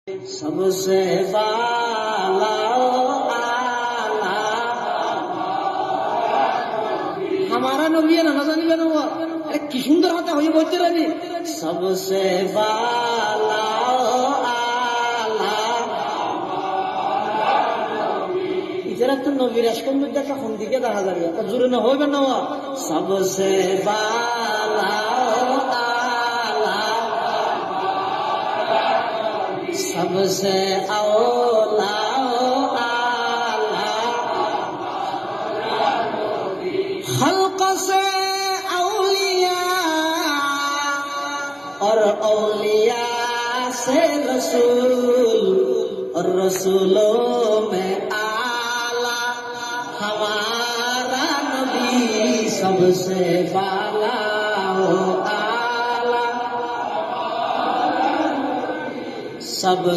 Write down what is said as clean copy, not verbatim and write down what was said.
सबसे बाला आला हमारा नबी है ना जानी जानो वो अरे की सुंदर होता है ये बोलते रहे सबसे बाला आला इधर तो नबी राष्ट्र में देखा हम दिखे दहा जाएगा तो जुर्न हो गया ना वो सबसे बाला सबसे औला आला खल्क से औलिया और औलिया से रसूल और रसूलों में आला हमारा नबी सबसे बाला आला सब